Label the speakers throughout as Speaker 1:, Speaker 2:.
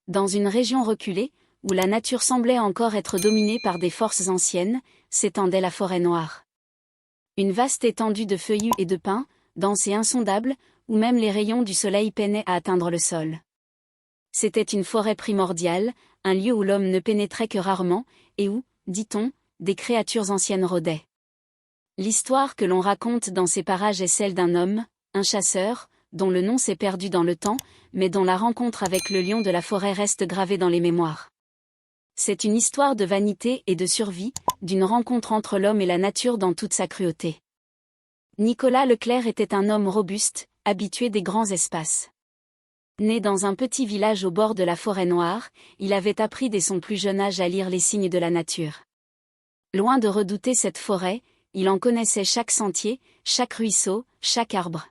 Speaker 1: Dans une région reculée, où la nature semblait encore être dominée par des forces anciennes, s'étendait la forêt noire. Une vaste étendue de feuillus et de pins, dense et insondable, où même les rayons du soleil peinaient à atteindre le sol. C'était une forêt primordiale, un lieu où l'homme ne pénétrait que rarement, et où, dit-on, des créatures anciennes rôdaient. L'histoire que l'on raconte dans ces parages est celle d'un homme, un chasseur, dont le nom s'est perdu dans le temps, mais dont la rencontre avec le lion de la forêt reste gravée dans les mémoires. C'est une histoire de vanité et de survie, d'une rencontre entre l'homme et la nature dans toute sa cruauté. Nicolas Leclerc était un homme robuste, habitué des grands espaces. Né dans un petit village au bord de la forêt noire, il avait appris dès son plus jeune âge à lire les signes de la nature. Loin de redouter cette forêt, il en connaissait chaque sentier, chaque ruisseau, chaque arbre.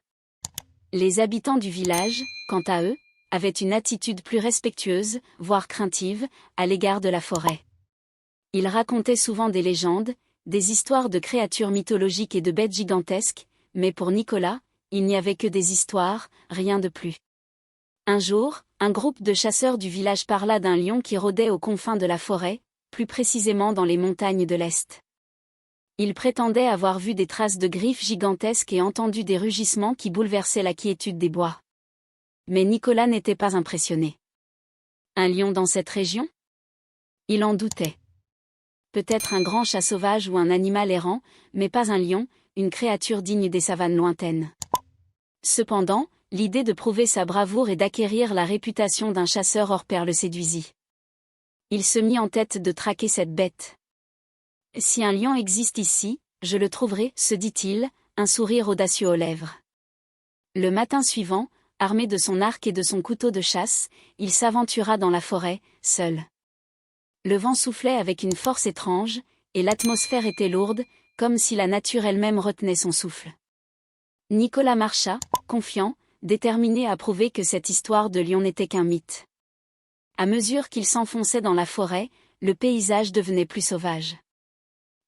Speaker 1: Les habitants du village, quant à eux, avaient une attitude plus respectueuse, voire craintive, à l'égard de la forêt. Ils racontaient souvent des légendes, des histoires de créatures mythologiques et de bêtes gigantesques, mais pour Nicolas, il n'y avait que des histoires, rien de plus. Un jour, un groupe de chasseurs du village parla d'un lion qui rôdait aux confins de la forêt, plus précisément dans les montagnes de l'Est. Ils prétendaient avoir vu des traces de griffes gigantesques et entendu des rugissements qui bouleversaient la quiétude des bois. Mais Nicolas n'était pas impressionné. Un lion dans cette région? Il en doutait. Peut-être un grand chat sauvage ou un animal errant, mais pas un lion, une créature digne des savanes lointaines. Cependant, l'idée de prouver sa bravoure et d'acquérir la réputation d'un chasseur hors pair le séduisit. Il se mit en tête de traquer cette bête. Si un lion existe ici, je le trouverai, se dit-il, un sourire audacieux aux lèvres. Le matin suivant, armé de son arc et de son couteau de chasse, il s'aventura dans la forêt, seul. Le vent soufflait avec une force étrange, et l'atmosphère était lourde, comme si la nature elle-même retenait son souffle. Nicolas marcha, confiant, déterminé à prouver que cette histoire de lion n'était qu'un mythe. À mesure qu'il s'enfonçait dans la forêt, le paysage devenait plus sauvage.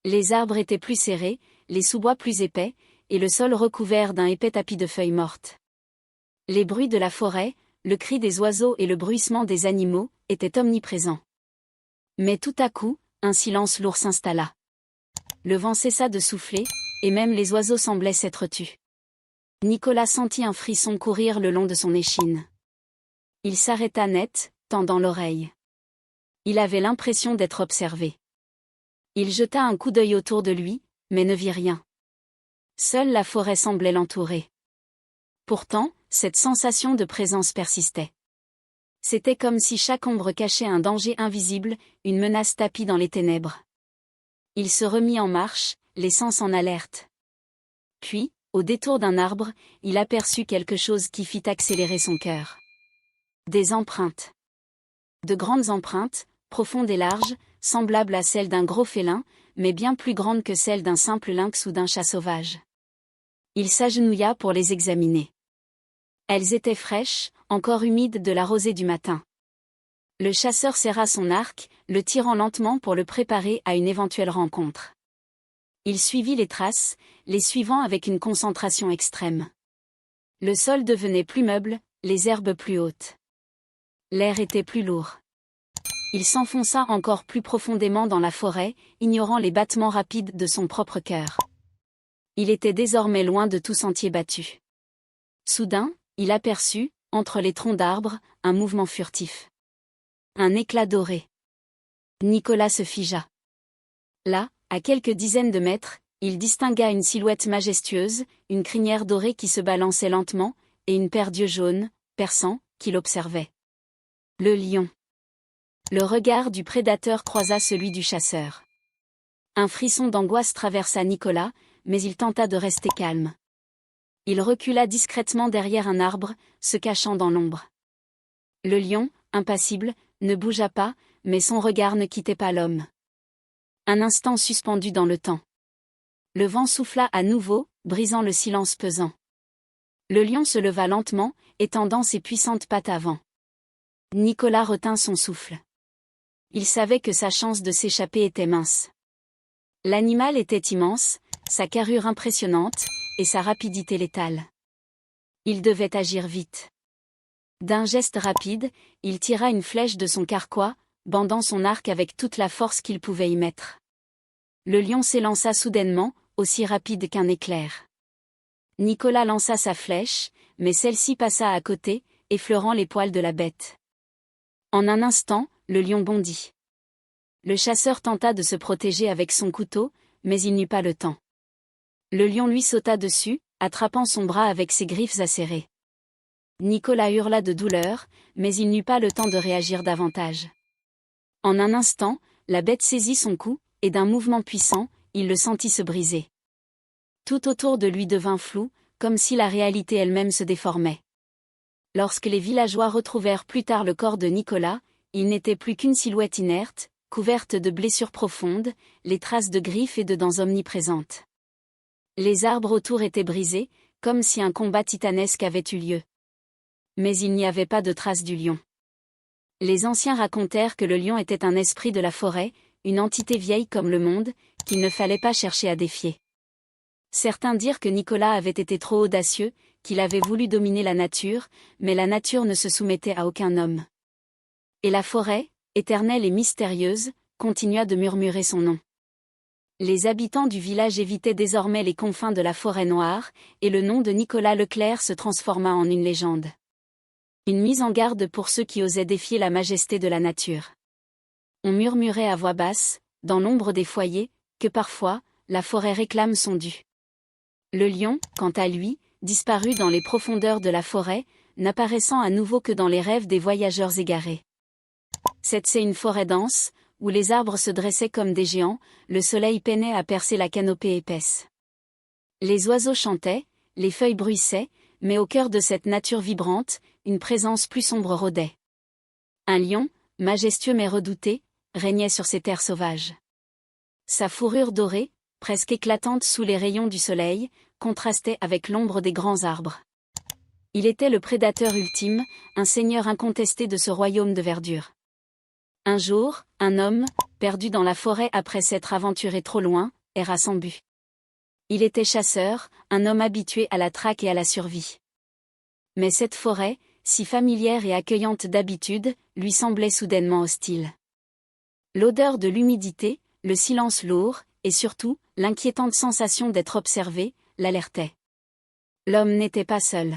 Speaker 1: Les arbres étaient plus serrés, les sous-bois plus épais, et le sol recouvert d'un épais tapis de feuilles mortes. Les bruits de la forêt, le cri des oiseaux et le bruissement des animaux, étaient omniprésents. Mais tout à coup, un silence lourd s'installa. Le vent cessa de souffler, et même les oiseaux semblaient s'être tus. Nicolas sentit un frisson courir le long de son échine. Il s'arrêta net, tendant l'oreille. Il avait l'impression d'être observé. Il jeta un coup d'œil autour de lui, mais ne vit rien. Seule la forêt semblait l'entourer. Pourtant, cette sensation de présence persistait. C'était comme si chaque ombre cachait un danger invisible, une menace tapie dans les ténèbres. Il se remit en marche, les sens en alerte. Puis, au détour d'un arbre, il aperçut quelque chose qui fit accélérer son cœur. Des empreintes. De grandes empreintes, profondes et larges, semblables à celles d'un gros félin, mais bien plus grandes que celles d'un simple lynx ou d'un chat sauvage. Il s'agenouilla pour les examiner. Elles étaient fraîches, encore humides de la rosée du matin. Le chasseur serra son arc, le tirant lentement pour le préparer à une éventuelle rencontre. Il suivit les traces, les suivant avec une concentration extrême. Le sol devenait plus meuble, les herbes plus hautes. L'air était plus lourd. Il s'enfonça encore plus profondément dans la forêt, ignorant les battements rapides de son propre cœur. Il était désormais loin de tout sentier battu. Soudain, il aperçut, entre les troncs d'arbres, un mouvement furtif. Un éclat doré. Nicolas se figea. Là, à quelques dizaines de mètres, il distingua une silhouette majestueuse, une crinière dorée qui se balançait lentement, et une paire d'yeux jaunes, perçants, qui l'observaient. Le lion. Le regard du prédateur croisa celui du chasseur. Un frisson d'angoisse traversa Nicolas, mais il tenta de rester calme. Il recula discrètement derrière un arbre, se cachant dans l'ombre. Le lion, impassible, ne bougea pas, mais son regard ne quittait pas l'homme. Un instant suspendu dans le temps. Le vent souffla à nouveau, brisant le silence pesant. Le lion se leva lentement, étendant ses puissantes pattes avant. Nicolas retint son souffle. Il savait que sa chance de s'échapper était mince. L'animal était immense, sa carrure impressionnante, et sa rapidité létale. Il devait agir vite. D'un geste rapide, il tira une flèche de son carquois, bandant son arc avec toute la force qu'il pouvait y mettre. Le lion s'élança soudainement, aussi rapide qu'un éclair. Nicolas lança sa flèche, mais celle-ci passa à côté, effleurant les poils de la bête. En un instant, le lion bondit. Le chasseur tenta de se protéger avec son couteau, mais il n'eut pas le temps. Le lion lui sauta dessus, attrapant son bras avec ses griffes acérées. Nicolas hurla de douleur, mais il n'eut pas le temps de réagir davantage. En un instant, la bête saisit son cou, et d'un mouvement puissant, il le sentit se briser. Tout autour de lui devint flou, comme si la réalité elle-même se déformait. Lorsque les villageois retrouvèrent plus tard le corps de Nicolas, il n'était plus qu'une silhouette inerte, couverte de blessures profondes, les traces de griffes et de dents omniprésentes. Les arbres autour étaient brisés, comme si un combat titanesque avait eu lieu. Mais il n'y avait pas de traces du lion. Les anciens racontèrent que le lion était un esprit de la forêt, une entité vieille comme le monde, qu'il ne fallait pas chercher à défier. Certains dirent que Nicolas avait été trop audacieux, qu'il avait voulu dominer la nature, mais la nature ne se soumettait à aucun homme. Et la forêt, éternelle et mystérieuse, continua de murmurer son nom. Les habitants du village évitaient désormais les confins de la forêt noire, et le nom de Nicolas Leclerc se transforma en une légende. Une mise en garde pour ceux qui osaient défier la majesté de la nature. On murmurait à voix basse, dans l'ombre des foyers, que parfois, la forêt réclame son dû. Le lion, quant à lui, disparut dans les profondeurs de la forêt, n'apparaissant à nouveau que dans les rêves des voyageurs égarés. C'était une forêt dense, où les arbres se dressaient comme des géants, le soleil peinait à percer la canopée épaisse. Les oiseaux chantaient, les feuilles bruissaient, mais au cœur de cette nature vibrante, une présence plus sombre rôdait. Un lion, majestueux mais redouté, régnait sur ces terres sauvages. Sa fourrure dorée, presque éclatante sous les rayons du soleil, contrastait avec l'ombre des grands arbres. Il était le prédateur ultime, un seigneur incontesté de ce royaume de verdure. Un jour, un homme, perdu dans la forêt après s'être aventuré trop loin, erra sans but. Il était chasseur, un homme habitué à la traque et à la survie. Mais cette forêt, si familière et accueillante d'habitude, lui semblait soudainement hostile. L'odeur de l'humidité, le silence lourd, et surtout, l'inquiétante sensation d'être observé, l'alertaient. L'homme n'était pas seul.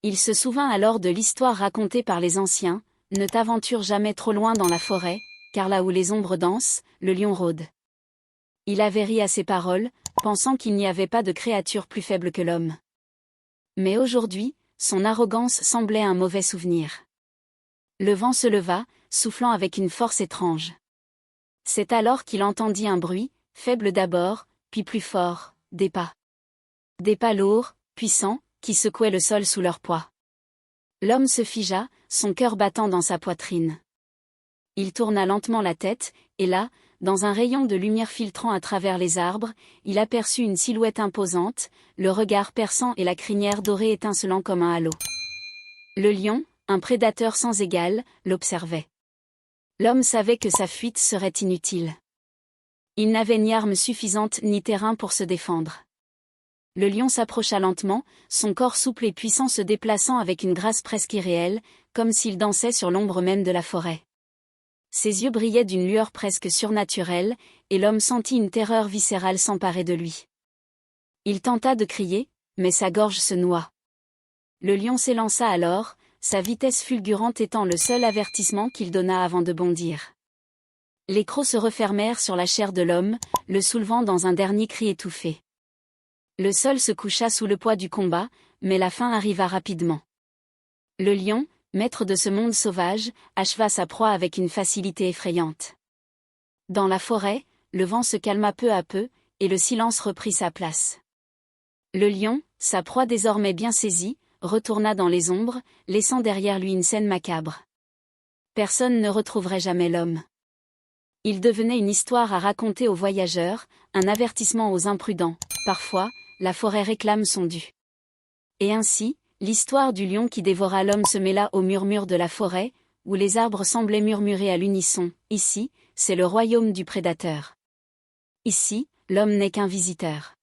Speaker 1: Il se souvint alors de l'histoire racontée par les anciens, ne t'aventure jamais trop loin dans la forêt, car là où les ombres dansent, le lion rôde. Il avait ri à ces paroles, pensant qu'il n'y avait pas de créature plus faible que l'homme. Mais aujourd'hui, son arrogance semblait un mauvais souvenir. Le vent se leva, soufflant avec une force étrange. C'est alors qu'il entendit un bruit, faible d'abord, puis plus fort, des pas. Des pas lourds, puissants, qui secouaient le sol sous leur poids. L'homme se figea, son cœur battant dans sa poitrine. Il tourna lentement la tête, et là, dans un rayon de lumière filtrant à travers les arbres, il aperçut une silhouette imposante, le regard perçant et la crinière dorée étincelant comme un halo. Le lion, un prédateur sans égal, l'observait. L'homme savait que sa fuite serait inutile. Il n'avait ni armes suffisantes ni terrain pour se défendre. Le lion s'approcha lentement, son corps souple et puissant se déplaçant avec une grâce presque irréelle, comme s'il dansait sur l'ombre même de la forêt. Ses yeux brillaient d'une lueur presque surnaturelle, et l'homme sentit une terreur viscérale s'emparer de lui. Il tenta de crier, mais sa gorge se noua. Le lion s'élança alors, sa vitesse fulgurante étant le seul avertissement qu'il donna avant de bondir. Les crocs se refermèrent sur la chair de l'homme, le soulevant dans un dernier cri étouffé. Le sol se coucha sous le poids du combat, mais la fin arriva rapidement. Le lion, maître de ce monde sauvage, acheva sa proie avec une facilité effrayante. Dans la forêt, le vent se calma peu à peu, et le silence reprit sa place. Le lion, sa proie désormais bien saisie, retourna dans les ombres, laissant derrière lui une scène macabre. Personne ne retrouverait jamais l'homme. Il devenait une histoire à raconter aux voyageurs, un avertissement aux imprudents. Parfois, la forêt réclame son dû. Et ainsi, l'histoire du lion qui dévora l'homme se mêla au murmure de la forêt, où les arbres semblaient murmurer à l'unisson. Ici, c'est le royaume du prédateur. Ici, l'homme n'est qu'un visiteur.